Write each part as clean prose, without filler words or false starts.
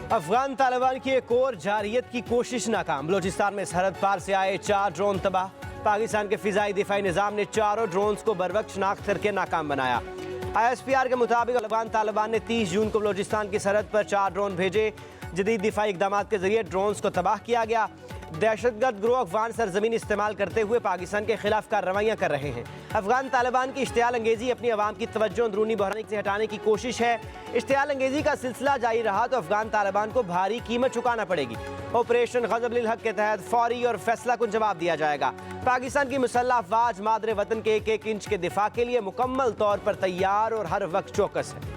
अफगान तालिबान की एक और जारियत की कोशिश नाकाम। बलोचिस्तान में सरहद पार से आए 4 ड्रोन तबाह। पाकिस्तान के फिजाई दिफाई निज़ाम ने चारों ड्रोन्स को बरवक्त शनाख्त करके नाकाम बनाया। ISPR के मुताबिक अफगान तालिबान ने 30 जून को बलोचिस्तान की सरहद पर 4 ड्रोन भेजे। जदीद दिफाई इकदाम के जरिए ड्रोन्स को तबाह किया गया। दहशतगर्द ग्रोह अफगान सरजमीन इस्तेमाल करते हुए पाकिस्तान के खिलाफ कार्रवाइयाँ कर रहे हैं। अफगान तालिबान की इश्तियाल अंगेजी अपनी आवाम की तवज्जो अंदरूनी बहरान से हटाने की कोशिश है। इश्तियाल अंगेजी का सिलसिला जारी रहा तो अफगान तालिबान को भारी कीमत चुकाना पड़ेगी। ऑपरेशन ग़ज़ब-उल हक़ के तहत फौरी और फैसला कुन जवाब दिया जाएगा। पाकिस्तान की मुसल्लह अफ़वाज मादरे वतन के 1-1 इंच के दिफा के लिए मुकम्मल तौर पर तैयार और हर वक्त चौकस है।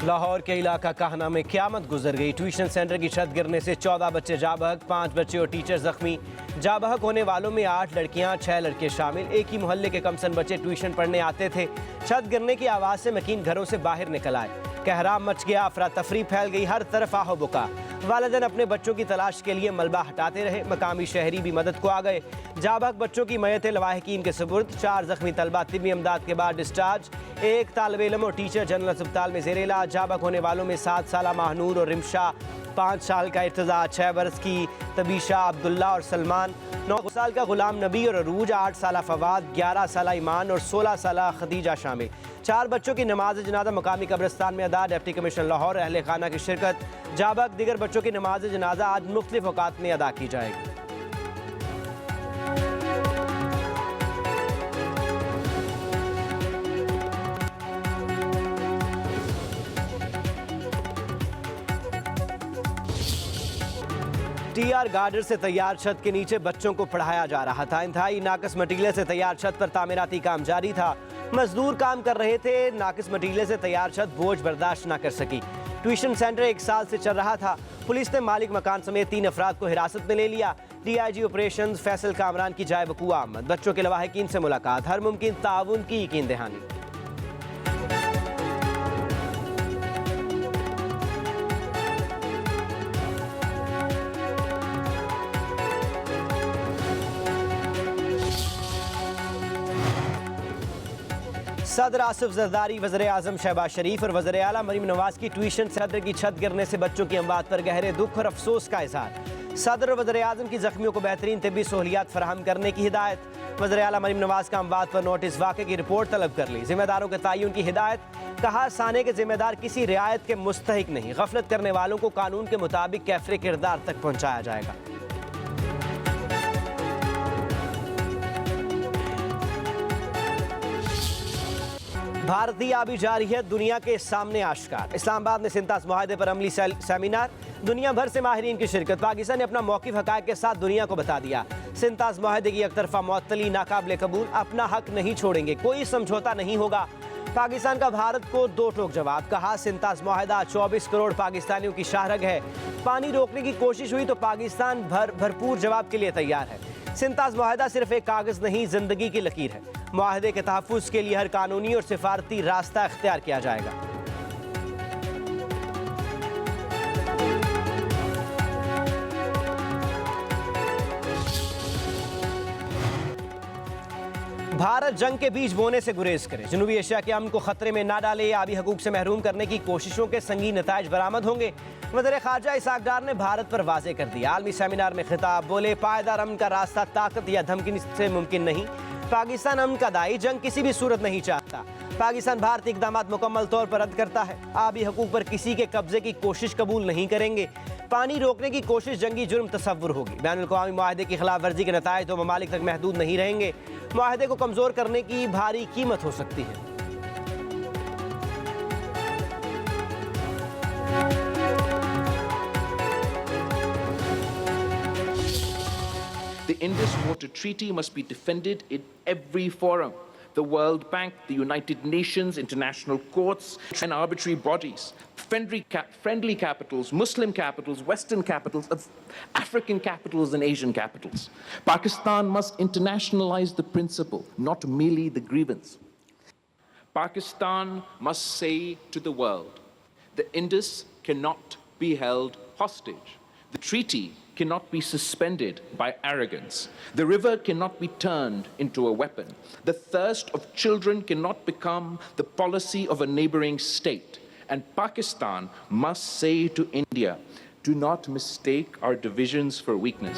लाहौर के इलाका कहना में क़यामत गुजर गई। ट्यूशन सेंटर की छत गिरने से 14 बच्चे जा बहक, 5 बच्चे और टीचर जख्मी। जा बहक होने वालों में 8 लड़कियां 6 लड़के शामिल। एक ही मोहल्ले के कमसन बच्चे ट्यूशन पढ़ने आते थे। छत गिरने की आवाज़ से मकीन घरों से बाहर निकल आए। कहराम मच गया, अफरा तफरी फैल गई, हर तरफ आहो बुका। वालिदैन अपने बच्चों की तलाश के लिए मलबा हटाते रहे। मकामी शहरी भी मदद को आ गए। जाबहक बच्चों की मयतें लवाहिकीन के सुपुर्द। 4 जख्मी तलबा तिब्बी इमदाद के बाद डिस्चार्ज। एक तालिब इल्म और टीचर जनरल अस्पताल में ज़ेर इलाज। जाबहक होने वालों में 7 साल महानूर और रिमशा, 5 साल का इर्तज़ा, 6 बरस की तबीशा, अब्दुल्ला और सलमान, 9 साल का गुलाम नबी और अरूज, 8 साल फवाद, 11 साल ईमान और 16 साल खदीजा शामिल। 4 बच्चों की नमाज जनाजा मकामी कब्रिस्तान में अदा। डिप्टी कमिश्नर लाहौर अहले खाना की शिरकत। जाबहक दीगर बच्चों की नमाज जनाजा आज मुख्तलिफ औकात में अदा की जाएगी। TR गार्डर से तैयार छत के नीचे बच्चों को पढ़ाया जा रहा था। इंतहाई नाकस मटीरियल से तैयार छत पर तामीराती काम जारी था। मजदूर काम कर रहे थे। नाकस मटीरियल से तैयार छत बोझ बर्दाश्त न कर सकी। ट्यूशन सेंटर 1 साल से चल रहा था। पुलिस ने मालिक मकान समेत 3 अफराद को हिरासत में ले लिया। DIG ऑपरेशंस फैसल कामरान की जाए वकूआ आमद। बच्चों के लवाहिकीन से मुलाकात, हर मुमकिन ताउन की यकीन दहानी। सदर आसिफ जरदारी, वज़ीर आज़म शहबाज शरीफ और वज़ीर आला मरीम नवाज की ट्यूशन सेंटर की छत गिरने से बच्चों की अमवात पर गहरे दुख और अफसोस का इज़हार। सदर और वज़ीर आज़म की जख्मियों को बेहतरीन तिब्बी सहूलियात फराहम करने की हिदायत। वज़ीर आला मरीम नवाज का अमवात पर नोटिस वाक़े की रिपोर्ट तलब कर ली। जिम्मेदारों के तयन की हिदायत। कहा साने के जिम्मेदार किसी रियायत के मुस्तहिक नहीं। गफलत करने वालों को कानून के मुताबिक कैफरे किरदार तक पहुँचाया जाएगा। भारतीय आबी जारियत दुनिया के सामने आश्कार। इस्लामाबाद में सिंतास मुआहदे पर अमली सेमिनार। दुनिया भर से माहिरीन की शिरकत। पाकिस्तान ने अपना मौक़िफ़ हक़ाइक़ के साथ दुनिया को बता दिया। सिंतास मुआहदे की एकतरफा मुअत्तली नाकाबिले कबूल। अपना हक नहीं छोड़ेंगे, कोई समझौता नहीं होगा। पाकिस्तान का भारत को 2 टोक जवाब। कहा सिंतास मुआहदा 24 करोड़ पाकिस्तानियों की शाहरग है। पानी रोकने की कोशिश हुई तो पाकिस्तान भरपूर जवाब के लिए तैयार है। सिंतास मुआहदा सिर्फ एक कागज़ नहीं, जिंदगी की लकीर है। मुआहदे के तहफ़्फ़ुज़ के लिए हर कानूनी और सिफारती रास्ता इख्तियार किया जाएगा। भारत जंग के बीज बोने से गुरेज करे। जनूबी एशिया के अमन को खतरे में ना डाले। आबी हकूक से महरूम करने की कोशिशों के संगीन नताइज बरामद होंगे। वज़ीर ख़ारजा इसाक डार ने भारत पर वाज़े कर दिया। आलमी सेमिनार में खिताब। बोले पायदार अमन का रास्ता ताकत या धमकी से मुमकिन नहीं। पाकिस्तान अमन का दाई, जंग किसी भी सूरत नहीं चाहता। पाकिस्तान भारतीय इक़दामात मुकम्मल तौर पर रद्द करता है। आबी हकूक पर किसी के कब्जे की कोशिश कबूल नहीं करेंगे। पानी रोकने की कोशिश जंगी जुर्म तसव्वुर होगी। बैनुल-अक़वामी मुआहदे की खिलाफ वर्जी के नताइज तो ममालिक तक महदूद नहीं रहेंगे। मुआहदे को कमज़ोर करने की भारी कीमत हो सकती है। The Indus Water Treaty must be defended in every forum. The World Bank, the United Nations, international courts, and arbitrary bodies, friendly capitals, Muslim capitals, Western capitals, African capitals, and Asian capitals. Pakistan must internationalize the principle, not merely the grievance. Pakistan must say to the world, the Indus cannot be held hostage. The treaty cannot be suspended by arrogance. The river cannot be turned into a weapon. The thirst of children cannot become the policy of a neighboring state. And Pakistan must say to India, do not mistake our divisions for weakness.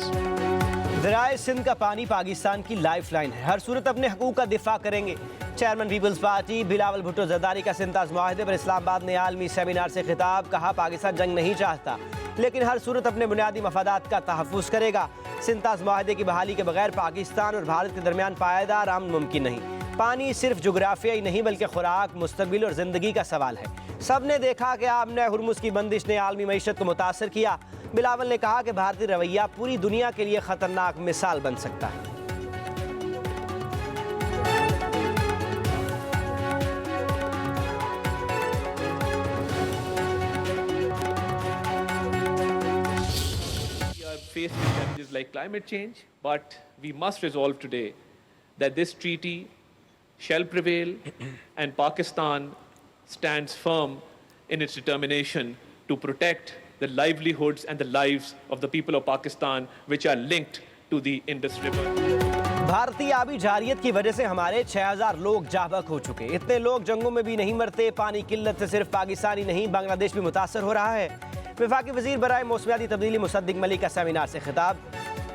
दरियाए Sindh का पानी पाकिस्तान की lifeline है, हर सूरत अपने हकूक का दिफा करेंगे। Chairman Peoples Party Bilawal Bhutto Zardari का सिंताज मुआहदे पर इस्लामाबाद में आलमी सेमिनार से खिताब। कहा, पाकिस्तान जंग नहीं चाहता लेकिन हर सूरत अपने बुनियादी मफादात का तहफ़्फ़ुज़ करेगा। सिंताज मुआहदे की बहाली के बगैर पाकिस्तान और भारत के दरमियान पायदार अमन मुमकिन नहीं। पानी सिर्फ जोग्राफियाई नहीं बल्कि खुराक, मुस्तकबिल और ज़िंदगी का सवाल है। सब ने देखा कि आमने हुर्मुज़ की बंदिश ने आलमी मईशत को मुतासर किया। बिलावल ने कहा कि भारतीय रवैया पूरी दुनिया के लिए ख़तरनाक मिसाल बन सकता है। Faced with challenges like climate change, but we must resolve today that this treaty shall prevail and Pakistan stands firm in its determination to protect the livelihoods and the lives of the people of Pakistan which are linked to the Indus River. भारतीय आबी जारियत की वजह से हमारे 6000 लोग जाबक हो चुके। इतने लोग जंगों में भी नहीं मरते। पानी किल्लत से सिर्फ पाकिस्तानी नहीं बांग्लादेश भी मुतासर हो रहा है। वफाकी वज़ीर बराए मौसमियाती तब्दीली मुसद्दिक मलिक का सेमिनार से खिताब।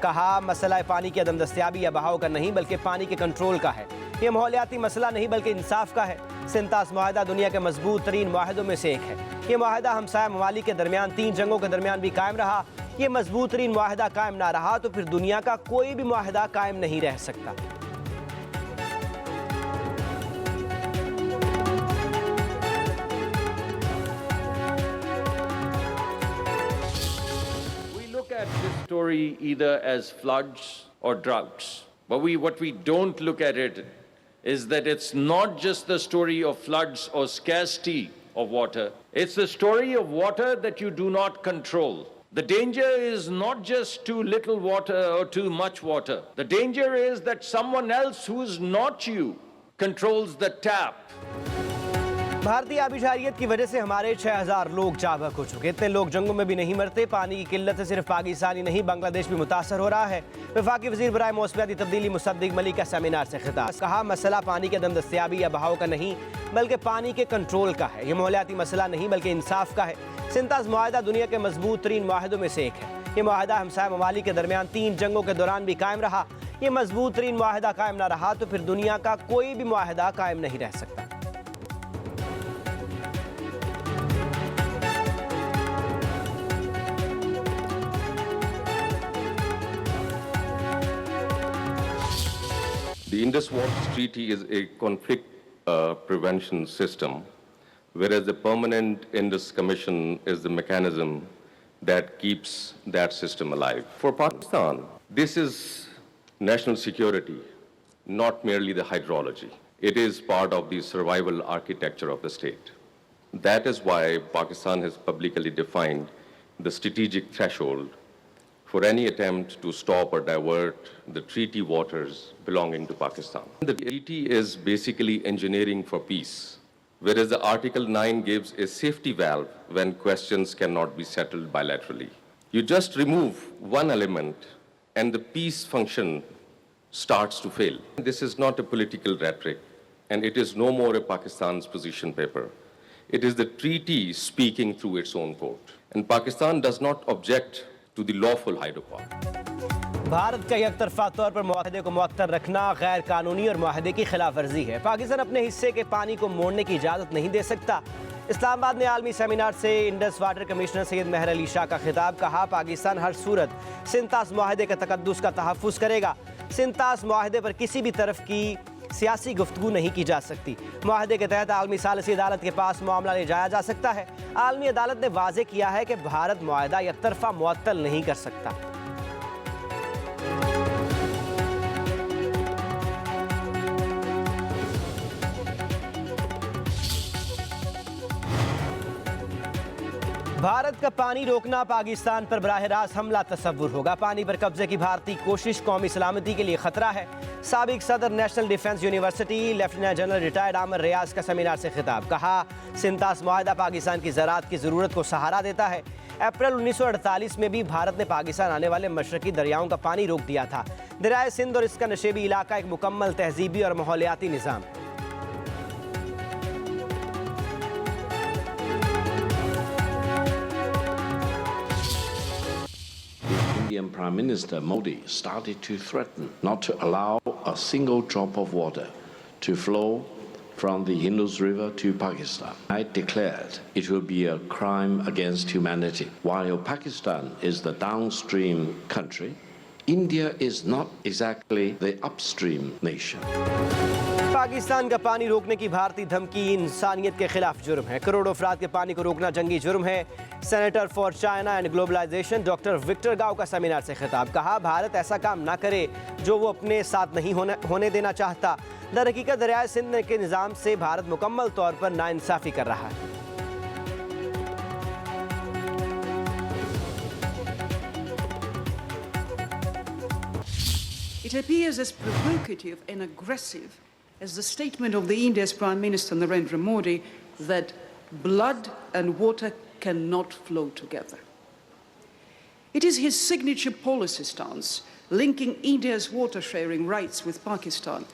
कहा, मसला पानी की अदम दस्तयाबी या बहाव का नहीं बल्कि पानी के कंट्रोल का है। ये माहौलियाती मसला नहीं बल्कि इंसाफ का है। सिंतास मुआहदा दुनिया के मजबूत तरीन मुआहदों में से एक है। ये मुआहदा हमसाया ममालिक के दरमियान 3 जंगों के दरमियान भी कायम रहा। ये मजबूत तरीन मुआहदा कायम ना रहा तो फिर दुनिया का कोई भी मुआहदा कायम नहीं रह सकता। At this story either as floods or droughts. But what we don't look at it is that it's not just the story of floods or scarcity of water. It's the story of water that you do not control. The danger is not just too little water or too much water. The danger is that someone else who is not you controls the tap. भारतीय आबी जारियत की वजह से हमारे 6000 लोग जाबक हो चुके। इतने लोग जंगों में भी नहीं मरते। पानी की किल्लत से सिर्फ पाकिस्तानी नहीं बांग्लादेश भी मुतासर हो रहा है। वफाकी वज़ीर बराए मौसमियाती तब्दीली मुसद्दिक मलिक का सेमिनार से खिताब। कहा, मसला पानी के अदम दस्तयाबी या बहाव का नहीं बल्कि पानी के कंट्रोल का है। ये माहौलियाती मसला नहीं बल्कि इंसाफ का है। सिंताज मुआहदा दुनिया के मजबूत तरीन मुआहदों में से एक है। ये मुआहदा हमसाया ममालिक के दरमियान 3 जंगों के दौरान भी कायम रहा। ये मजबूत तरीन मुआहदा कायम ना रहा तो फिर दुनिया का कोई भी मुआहदा कायम नहीं रह सकता। The Indus Waters Treaty is a conflict prevention system, whereas the Permanent Indus Commission is the mechanism that keeps that system alive. For Pakistan, this is national security, not merely the hydrology. It is part of the survival architecture of the state. That is why Pakistan has publicly defined the strategic threshold for any attempt to stop or divert the treaty waters belonging to Pakistan. The treaty is basically engineering for peace, whereas the Article 9 gives a safety valve when questions cannot be settled bilaterally. You just remove one element and the peace function starts to fail. This is not a political rhetoric, and it is no more a Pakistan's position paper. It is the treaty speaking through its own court. And Pakistan does not object to the lawful hydropower. Bharat का एकतरफा तौर पर मुआहदे को मुअत्तर रखना गैर कानूनी और मुआहदे की खिलाफ वर्जी है। पाकिस्तान अपने हिस्से के पानी को मोड़ने की इजाज़त नहीं दे सकता। इस्लामाबाद में आलमी सेमिनार से इंडस वाटर कमिश्नर सैयद मेहर अली शाह का खिताब। कहा, पाकिस्तान हर सूरत सिंतास मुआहदे के तकद्दुस का तहफ़्फ़ुज़ करेगा। सिंतास मुआहदे पर किसी भी तरफ की सियासी गुफ्तगू नहीं की जा सकती। मुआहदे के तहत आलमी सालिसी अदालत के पास मामला ले जाया जा सकता है। आलमी अदालत ने वाज़े किया है कि भारत मुआहदा एकतरफा मुअत्तल नहीं कर सकता। भारत का पानी रोकना पाकिस्तान पर बराह रास्त हमला तस्वुर होगा। पानी पर कब्जे की भारतीय कोशिश कौमी सलामती के लिए खतरा है। साबिक सदर national defence university lieutenant general retired Aamir Riaz का सेमिनार से खिताब। कहा, सिंतास मुआहदा पाकिस्तान की ज़राअत की ज़रूरत को सहारा देता है। अप्रैल 1948 में भी भारत ने पाकिस्तान आने वाले मशरकी दरियाओं का पानी रोक दिया था। दरियाए सिंध और इसका नशेबी इलाका एक मुकम्मल तहजीबी और माहौलियाती निज़ाम है। Indian Prime Minister Modi started to threaten not to allow a single drop of water to flow from the Indus River to Pakistan. I declared it will be a crime against humanity. While Pakistan is the downstream country, India is not exactly the upstream nation. Pakistan का पानी रोकने की भारतीय धमकी इंसानियत के खिलाफ जुर्म है। करोड़ों अफराद के पानी को रोकना जंगी जुर्म है। Center for China and Globalization doctor Victor Gao का सेमिनार से खिताब। कहा, भारत ऐसा काम ना करे जो वो अपने साथ नहीं होने देना चाहता। दर हकीकत दरियाए सिंध के निज़ाम से भारत मुकम्मल तौर पर नाइंसाफ़ी कर रहा है। It appears as provocative and aggressive as the statement of the India's Prime Minister Narendra Modi that blood and water cannot flow together. It is his signature policy stance, linking India's water sharing rights with Pakistan.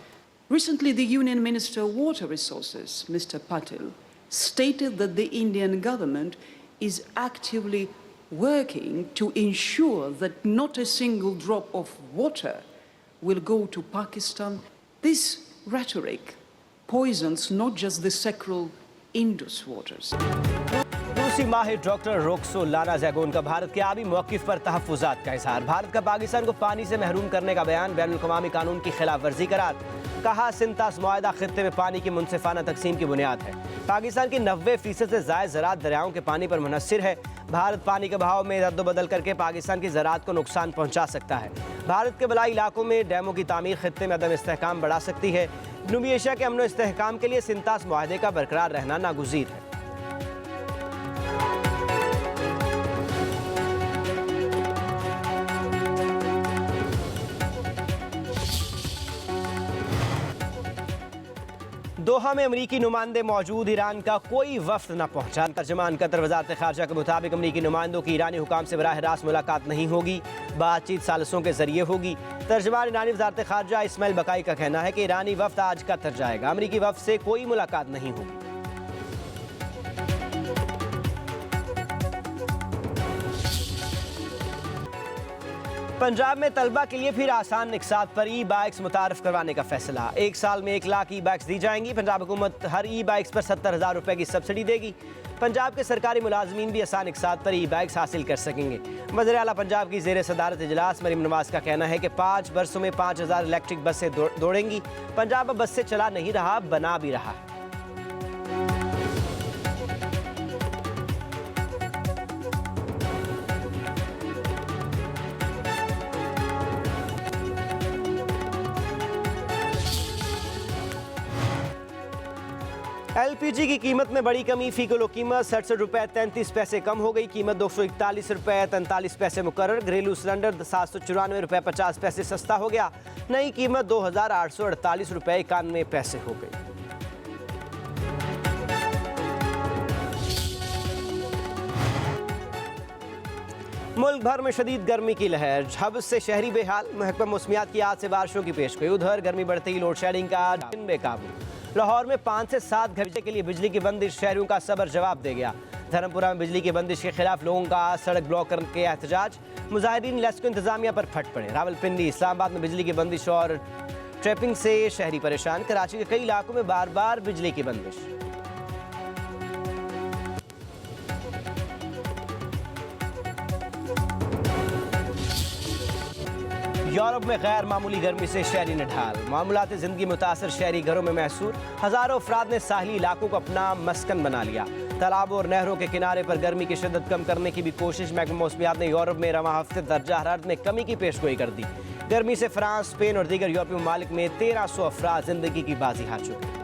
Recently, the Union Minister of Water Resources, Mr. Patil, stated that the Indian government is actively working to ensure that not a single drop of water will go to Pakistan. This rhetoric poisons not just the sacred Indus waters. रूसी माहिर doctor रोक्सो लाना जैगोन का भारत के आबी मौक़िफ़ पर तहफ़्फ़ुज़ात का इज़हार। भारत का पाकिस्तान को पानी से महरूम करने का बयान बैनुल-अक़वामी कानून की खिलाफ वर्जी करार। कहा, सिंतास मुआहदा ख़ित्ते में पानी की मुनसिफ़ाना तक़सीम की बुनियाद है। पाकिस्तान की 90% से ज़ायद ज़राअत दरियाओं के पानी पर मुनहसर है। भारत पानी के बहाव में रद्द-बदल करके पाकिस्तान की ज़राअत को नुकसान पहुँचा सकता है। भारत के बलाई इलाकों में डैमों की तामीर ख़ित्ते में अदम इस्तेहकाम बढ़ा सकती है। जनूबी एशिया के अमन व इस्तेहकाम के लिए सिंतास मुआहदे का बरकरार रहना नागुज़ीर है। दोहा में अमरीकी नुमाइंदे मौजूद, ईरान का कोई वफ्द न पहुंचा। तर्जमान कतर वज़ारत ख़ारजा के मुताबिक अमरीकी नुमाइंदों की ईरानी हुकाम से बराह रास्त मुलाकात नहीं होगी, बातचीत सालिसों के जरिए होगी। तर्जमान ईरानी वज़ारत ख़ारजा इस्माइल बकाई का कहना है कि ईरानी वफ्द आज कतर जाएगा, अमरीकी वफ्द से कोई मुलाकात नहीं होगी। पंजाब में तलबा के लिए फिर आसान निकसात पर ई बाइक्स मुतारफ करवाने का फैसला। 1 साल में 1 लाख ई बाइक्स दी जाएंगी। पंजाब हुकूमत हर ई बाइक्स पर 70,000 रुपए की सब्सिडी देगी। पंजाब के सरकारी मुलाजमीन भी आसान निकसात पर ई बाइक्स हासिल कर सकेंगे। वज़ीर आला पंजाब की ज़ेर सदारत इजलास मरीम नवाज का कहना है कि 5 बरसों में 5,000 इलेक्ट्रिक बसें दौड़ेंगी। पंजाब अब बस से चला नहीं रहा, बना भी रहा है। LPG की कीमत में बड़ी कमी। फी किलो कीमत 67 रुपये 33 पैसे कम हो गई। कीमत 241 रुपये 43 पैसे मुकर्रर। घरेलू सिलेंडर 794 रुपये 50 पैसे सस्ता हो गया। नई कीमत 2,848 रुपये 91 पैसे हो गई। मुल्क भर में शदीद गर्मी की लहर, हब्स से शहरी बेहाल। महकमा मौसमियात की आज से बारिशों की पेशगोई। उधर गर्मी बढ़ते ही लोड शेडिंग का दिन बेकाबू। लाहौर में 5 से 7 घंटे के लिए बिजली की बंदिश, शहरियों का सबर जवाब दे गया। धर्मपुरा में बिजली की बंदिश के खिलाफ लोगों का सड़क ब्लॉक करने के एहतजाज। मुजाहिदीन लेस्को इंतजामिया पर फट पड़े। रावलपिंडी, इस्लामाबाद में बिजली की बंदिश और ट्रैपिंग से शहरी परेशान। कराची के कई इलाकों में बार बार बिजली की बंदिश। यूरोप में गैर मामूली गर्मी से शहरी निढाल। मामूलात ज़िंदगी मुतासर शहरी घरों में महसूर। हज़ारों अफराद ने साहली इलाकों को अपना मस्कन बना लिया। तालाबों और नहरों के किनारे पर गर्मी की शिद्दत कम करने की भी कोशिश। महकमा मौसमियात ने यूरोप में रवां हफ्ते दर्जा हरारत में कमी की पेशगोई कर दी। गर्मी से फ्रांस, स्पेन और दीगर यूरोपीय ममालिक में 1300 अफराद जिंदगी की बाजी हार चुके।